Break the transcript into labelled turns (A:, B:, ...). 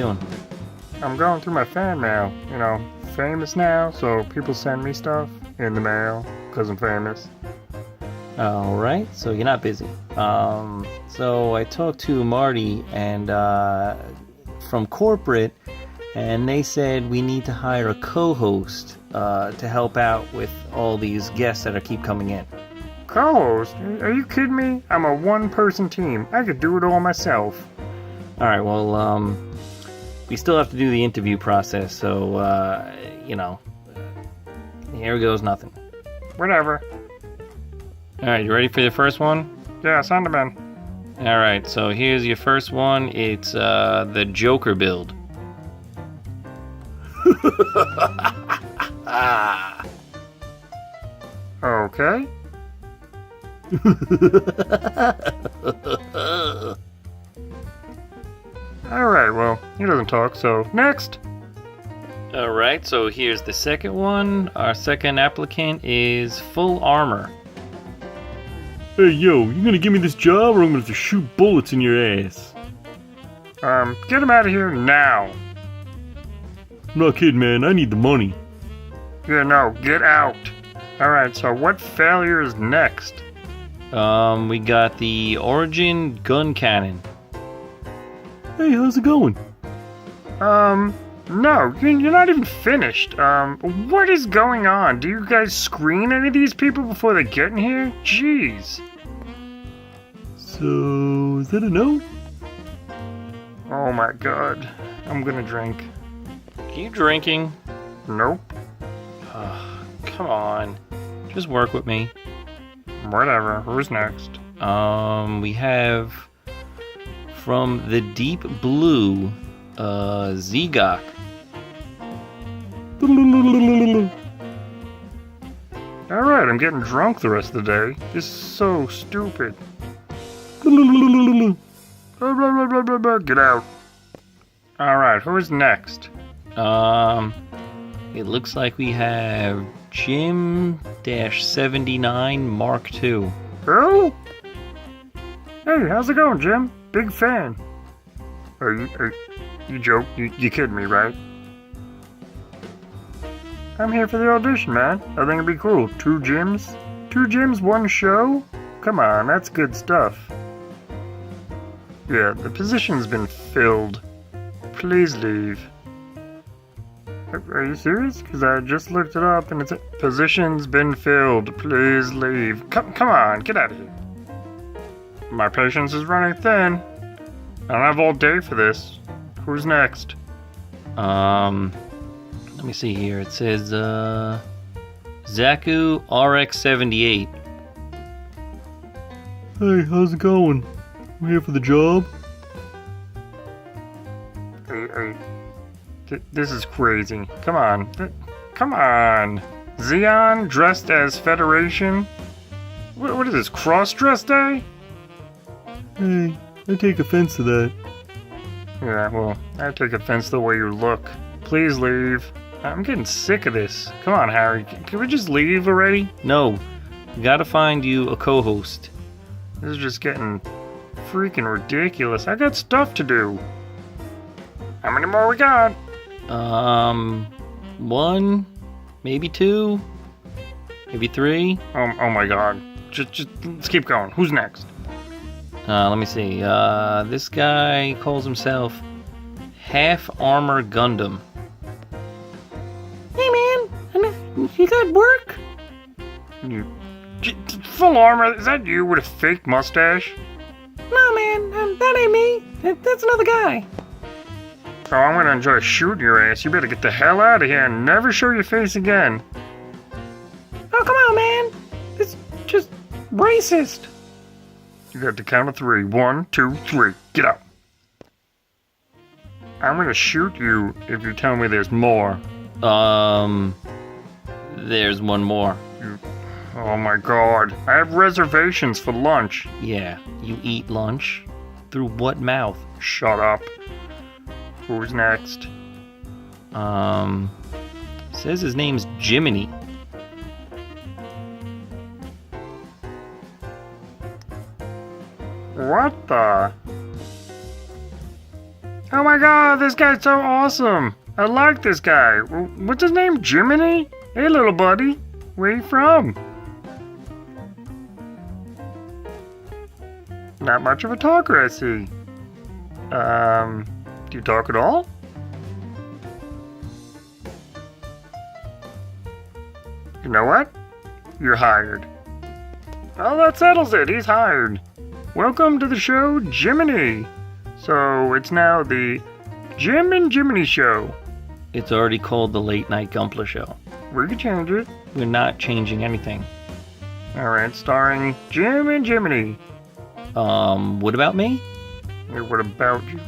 A: doing?
B: I'm going through my fan mail. You know, famous now, so people send me stuff in the mail because I'm famous.
A: Alright, so you're not busy. So I talked to Marty and from corporate, and they said we need to hire a co-host to help out with all these guests that keep coming in.
B: Co-host? Are you kidding me? I'm a one-person team. I could do it all myself.
A: Alright, well, we still have to do the interview process, so, here goes nothing.
B: Whatever.
A: Alright, you ready for your first one?
B: Yeah, send them in.
A: Alright, so here's your first one. It's the Joker build.
B: Okay. Alright, well, he doesn't talk, so next.
A: Alright, so here's the second one. Our second applicant is full armor.
C: Hey, yo, you gonna give me this job or I'm gonna have to shoot bullets in your ass?
B: Get him out of here now.
C: I'm not kidding, man. I need the money.
B: Yeah, no, get out. Alright, so what failure is next?
A: We got the Origin gun cannon.
C: Hey, how's it going?
B: No, you're not even finished. What is going on? Do you guys screen any of these people before they get in here? Jeez.
C: So, is that a no?
B: Oh my god. I'm gonna drink.
A: You drinking?
B: Nope.
A: Come on. Just work with me.
B: Whatever. Who's next?
A: We have from the Deep Blue, Zegok.
B: Alright, I'm getting drunk the rest of the day. This is so stupid. Get out. Alright, who's next?
A: It looks like we have Jim-79 Mark II.
B: Who? Hey, how's it going, Jim? Big fan. You joke? You kidding me, right? I'm here for the audition, man. I think it'd be cool. 2 gyms? 2 gyms, 1 show? Come on, that's good stuff. Yeah, the position's been filled. Please leave. Are you serious? Because I just looked it up and it's position's been filled. Please leave. Come on, get out of here. My patience is running thin. I don't have all day for this. Who's next?
A: Let me see here. It says, Zaku RX-78.
C: Hey, how's it going? I'm here for the job.
B: This is crazy. Come on. Come on. Xeon dressed as Federation? What is this, cross-dress day?
C: Hey, I take offense to that.
B: Yeah, well, I take offense to the way you look. Please leave. I'm getting sick of this. Come on, Harry. Can we just leave already?
A: No, we gotta find you a co-host.
B: This is just getting freaking ridiculous. I got stuff to do. How many more we got?
A: 1, maybe 2, maybe 3.
B: Oh my god. Just let's keep going. Who's next?
A: Let me see. This guy calls himself Half Armor Gundam.
D: Hey man, you got work?
B: Full armor? Is that you with a fake mustache?
D: No man, that ain't me. That's another guy.
B: Oh, I'm gonna enjoy shooting your ass. You better get the hell out of here and never show your face again.
D: Oh come on man, it's just racist.
B: You got to count of 3. 1, 2, 3. Get out. I'm gonna shoot you if you tell me there's more.
A: There's one more.
B: Oh my god. I have reservations for lunch.
A: Yeah, you eat lunch? Through what mouth?
B: Shut up. Who's next?
A: Says his name's Jiminy.
B: What the? Oh my god, this guy's so awesome. I like this guy. What's his name? Jiminy? Hey, little buddy. Where you from? Not much of a talker, I see. Do you talk at all? You know what? You're hired. Oh, that settles it. He's hired. Welcome to the show, Jiminy. So, it's now the Jim and Jiminy Show.
A: It's already called the Late Night Gunpla Show.
B: We could change it.
A: We're not changing anything.
B: Alright, starring Jim and Jiminy.
A: What about me?
B: What about you?